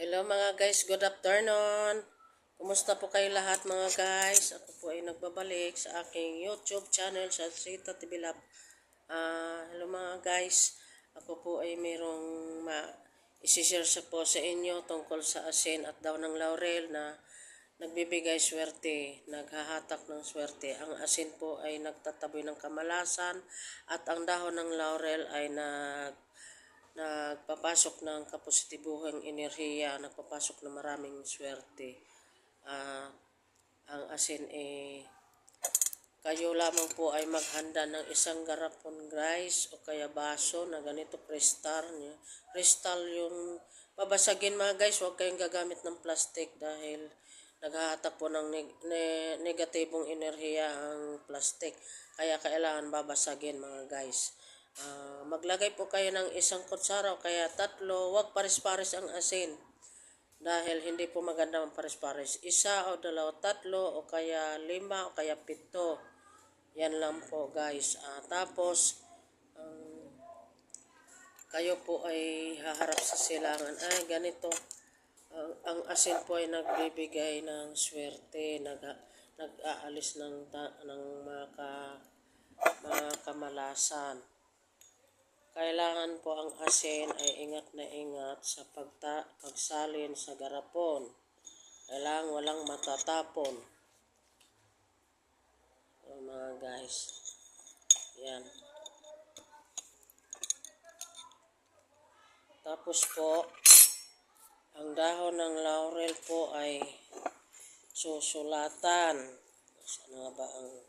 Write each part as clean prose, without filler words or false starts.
Hello mga guys, good afternoon. Kumusta po kayo lahat mga guys? Ako po ay nagbabalik sa aking YouTube channel sa Sita TV Lab. Hello mga guys, ako po ay mayroong isi-share po sa inyo tungkol sa asin at daw ng laurel na nagbibigay swerte, naghahatak ng swerte. Ang asin po ay nagtataboy ng kamalasan at ang dahon ng laurel ay nagpapasok ng kapositibuhang enerhiya, nagpapasok ng maraming swerte. Ang asin kayo lamang po ay maghanda ng isang garapon guys o kaya baso na ganito kristal yung babasagin mga guys. Huwag kayong gagamit ng plastic dahil naghahatak po ng negatibong enerhiya ang plastic, kaya kailangan babasagin mga guys. Maglagay po kayo ng isang kutsara o kaya tatlo. Huwag pares-pares ang asin dahil hindi po maganda ang pares-pares. Isa o dalawa, tatlo o kaya 5 o kaya 7. Yan lang po guys. Tapos kayo po ay haharap sa silangan. Ganito. Ang asin po ay nagbibigay ng swerte, nag-aalis ng mga kamalasan. Kailangan po ang asin ay ingat na ingat sa pagsalin sa garapon. Kailangan walang matatapon. Mga guys. Yan. Tapos po, ang dahon ng laurel po ay susulatan. Saan nga ba ang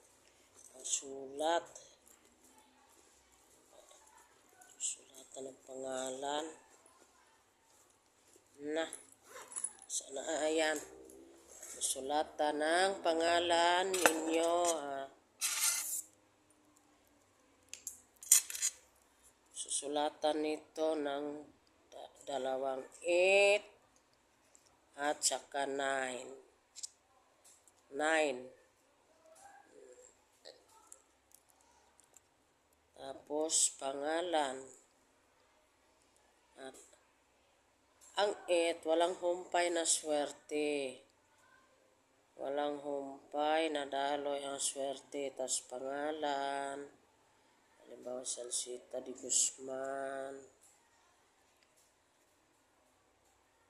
sulat? Susulatan ng pangalan. Sana ayan. Susulatan ng pangalan ninyo. Susulatan nito ng 8 at saka 9. Tapos pangalan. At ang 8, walang humpay na swerte. Walang humpay na daloy ang swerte. Tapos pangalan. Halimbawa, Salsita de Guzman.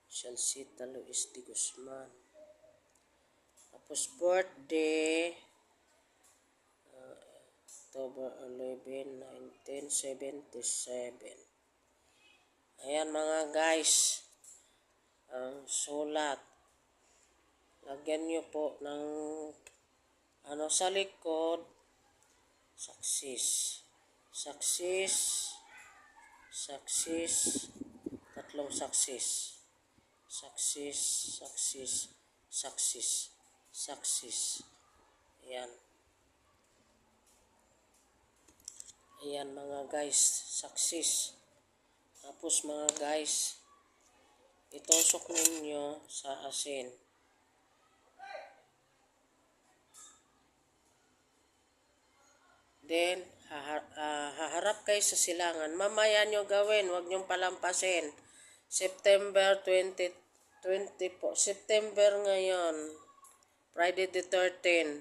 Salsita Luis de Guzman. Tapos birthday, October 11, 1977. Ayan mga guys, ang sulat. Lagyan nyo po ng sa likod, success. Tatlong success. Success. Ayan. Ayan mga guys, success. Tapos mga guys, itusok ninyo sa asin. Then, haharap kayo sa silangan. Mamaya nyo gawin, huwag nyong palampasin. September 2020 po. September ngayon. Friday the 13,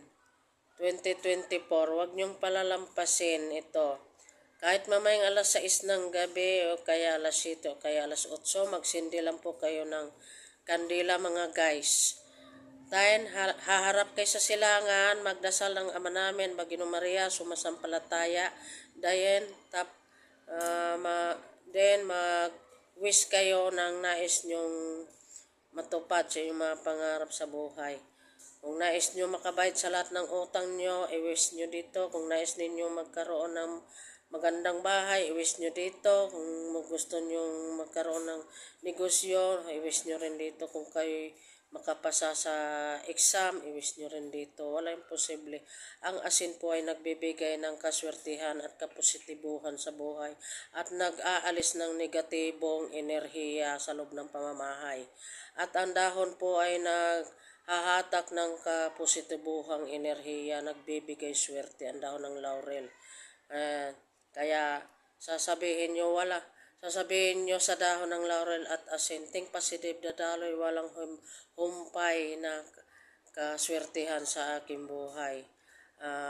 2024. Huwag nyong palalampasin ito. Kahit mamayang alas 6 ng gabi o kaya alas 7 o kaya alas 8, magsindi lang po kayo ng kandila mga guys. Then, haharap kayo sa silangan, magdasal ng Ama namin, Bagino Maria, sumasampalataya. Then, mag-wish kayo ng nais nyong matupad sa inyong mga pangarap sa buhay. Kung nais nyo makabayad sa lahat ng utang nyo, i-wish nyo dito. Kung nais ninyo magkaroon ng magandang bahay, i-wish nyo dito. Kung gusto nyo magkaroon ng negosyo, i-wish nyo rin dito. Kung kayo makapasa sa exam, i-wish nyo rin dito. Wala imposible. Ang asin po ay nagbibigay ng kaswertihan at kapositibuhan sa buhay at nag-aalis ng negatibong enerhiya sa loob ng pamamahay. At ang dahon po ay naghahatak ng kapositibuhang enerhiya, nagbibigay swerte ang dahon ng laurel. Kaya sasabihin nyo, Sasabihin nyo sa dahon ng laurel at asin, think positive, dadaloy, walang humpay na kaswertihan sa aking buhay.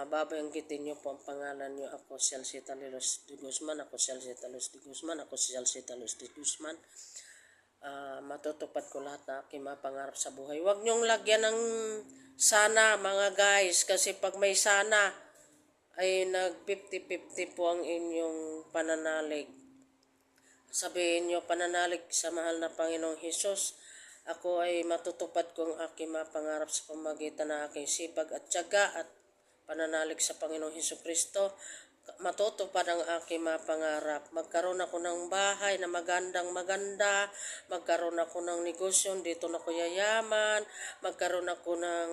Babanggitin nyo po ang pangalan nyo. Ako si Alcita Lilos de Guzman, ako si Alcita Lilos de Guzman, ako si Alcita Lilos de Guzman. Matutupad ko lahat na aking mga pangarap sa buhay. Huwag nyong lagyan ng sana mga guys, kasi pag may sana ay nag 50-50 po ang inyong pananalig. Sabihin nyo, pananalig sa mahal na Panginoong Hesus, ako ay matutupad kong aking mga pangarap sa pamagitan ng aking sipag at tiyaga at pananalig sa Panginoong Hesus Kristo. Matutupad ang aking mga pangarap. Magkaroon ako ng bahay na magandang maganda, magkaroon ako ng negosyo, dito na ko yayaman, magkaroon ako ng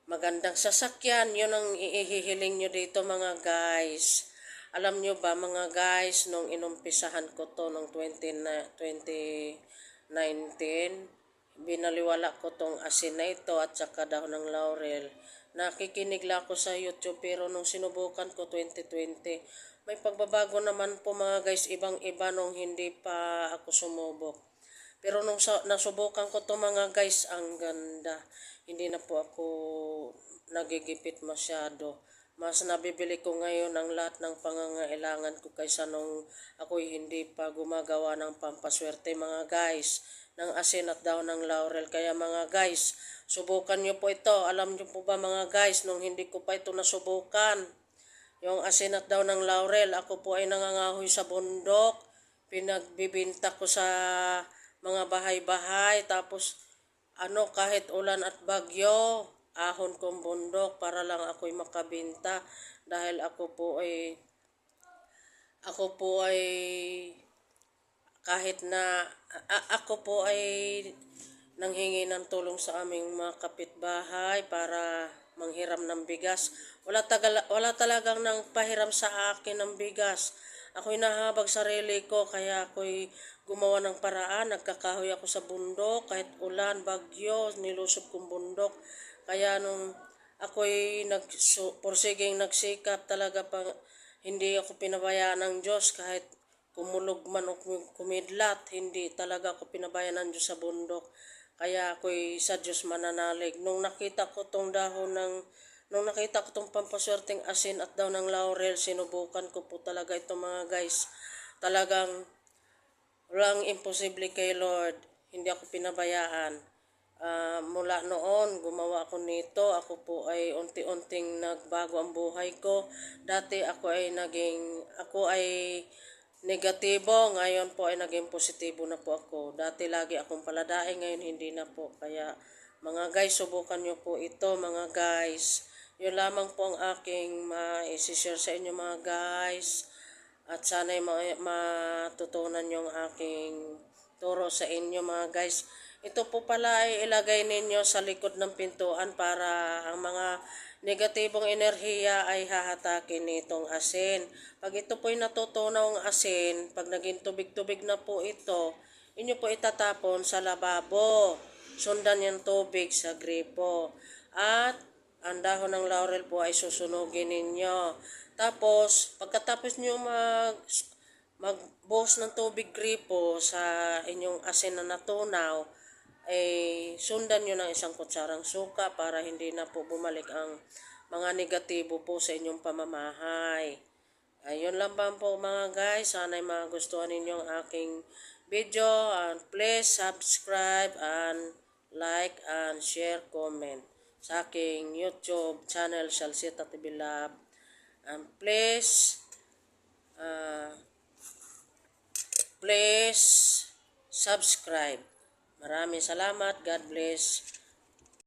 magandang sasakyan. Yun ang ihihiling nyo dito mga guys. Alam nyo ba mga guys, nung inumpisahan ko to nung 2019, binaliwala ko tong asin na ito at saka dahon ng laurel. Nakikinig lang ako sa YouTube, pero nung sinubukan ko 2020, may pagbabago naman po mga guys, ibang-iba nung hindi pa ako sumubok. Pero nung nasubukan ko to mga guys, ang ganda. Hindi na po ako nagigipit masyado. Mas nabibili ko ngayon ang lahat ng pangangailangan ko kaysa nung ako'y hindi pa gumagawa ng pampaswerte mga guys, ng asin at dahon ng laurel. Kaya mga guys, subukan nyo po ito. Alam nyo po ba mga guys, nung hindi ko pa ito nasubukan, yung asin at dahon ng laurel, ako po ay nangangahoy sa bundok. Pinagbibinta ko sa mga bahay-bahay. Tapos kahit ulan at bagyo, ahon kong bundok para lang ako'y makabinta. Dahil ako po ay kahit na ako po ay nanghingi ng tulong sa aming mga kapitbahay para manghiram ng bigas. Wala talagang nang pahiram sa akin ng bigas. Ako'y nahabag sarili ko, kaya ako'y gumawa ng paraan. Nagkakahoy ako sa bundok, kahit ulan, bagyo, nilusob kong bundok. Kaya nung ako'y porsiging nagsikap talaga, hindi ako pinabayaan ng Diyos. Kahit kumulog man o kumidlat, hindi talaga ako pinabayaan ng Diyos sa bundok. Kaya ako'y sa Diyos mananalig. Nung nakita ko tong pampaswerteng asin at dahon ng laurel, sinubukan ko po talaga ito mga guys. Talagang walang imposible kay Lord. Hindi ako pinabayaan. Mula noon, gumawa ako nito. Ako po ay unti-unting nagbago ang buhay ko. Dati ako ay negatibo, ngayon po ay naging positibo na po ako. Dati lagi akong paladaing, ngayon hindi na po. Kaya mga guys, subukan nyo po ito mga guys. Yun lamang po ang aking ma-share sa inyo mga guys. At sana'y matutunan nyo ang aking turo sa inyo mga guys. Ito po pala ay ilagay ninyo sa likod ng pintuan para ang mga negatibong enerhiya ay hahatakin nitong asin. Pag ito po'y natutunaw ang asin, pag naging tubig-tubig na po ito, inyo po itatapon sa lababo. Sundan yung tubig sa gripo. At ang dahon ng laurel po ay susunugin ninyo. Tapos, pagkatapos nyo magbuhos ng tubig gripo sa inyong asin na natunaw, ay sundan nyo ng isang kutsarang suka para hindi na po bumalik ang mga negatibo po sa inyong pamamahay. Ayun lang pa po mga guys. Sana'y magustuhan ninyo ang aking video. And please subscribe and like and share, comment sa aking YouTube channel, Salsita TV Love. And please subscribe. Maraming salamat. God bless.